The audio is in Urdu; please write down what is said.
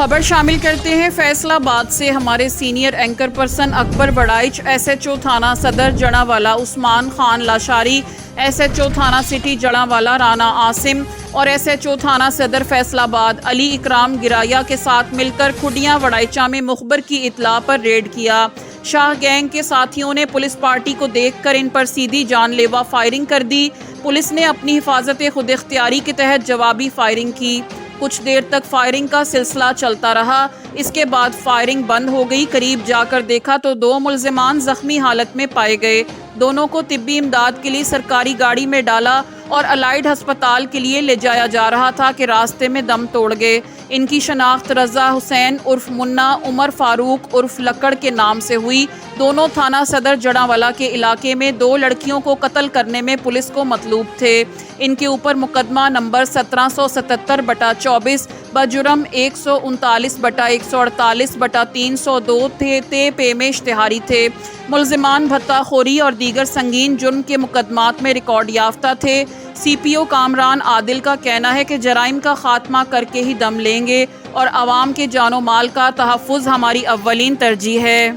خبر شامل کرتے ہیں فیصل آباد سے۔ ہمارے senior anchor person Akbar Baraich, S H O تھانہ Sadar Jaranwala Usman Khan Lashari, S H O تھانہ سٹی جڑاوالا رانا عاصم اور ایس ایچ او تھانہ صدر فیصل آباد علی اکرام گرایا کے ساتھ مل کر کھڈیاں وڑائچا میں مخبر کی اطلاع پر ریڈ کیا۔ شاہ گینگ کے ساتھیوں نے پولیس پارٹی کو دیکھ کر ان پر سیدھی جان لیوا فائرنگ کر دی۔ پولیس نے اپنی حفاظت خود اختیاری کے تحت جوابی فائرنگ کی۔ کچھ دیر تک فائرنگ کا سلسلہ چلتا رہا، اس کے بعد فائرنگ بند ہو گئی۔ قریب جا کر دیکھا تو 2 ملزمان زخمی حالت میں پائے گئے۔ دونوں کو طبی امداد کے لیے سرکاری گاڑی میں ڈالا اور الائڈ ہسپتال کے لیے لے جایا جا رہا تھا کہ راستے میں دم توڑ گئے۔ ان کی شناخت رضا حسین عرف منا، عمر فاروق عرف لکڑ کے نام سے ہوئی۔ دونوں تھانہ صدر جڑاوالا کے علاقے میں 2 لڑکیوں کو قتل کرنے میں پولیس کو مطلوب تھے۔ ان کے اوپر مقدمہ نمبر 1777/24 بجرم 139/148/302 تے پے میں اشتہاری تھے۔ ملزمان بھتہ خوری اور دیگر سنگین جرم کے مقدمات میں ریکارڈ یافتہ تھے۔ سی پی او کامران عادل کا کہنا ہے کہ جرائم کا خاتمہ کر کے ہی دم لیں گے اور عوام کے جان و مال کا تحفظ ہماری اولین ترجیح ہے۔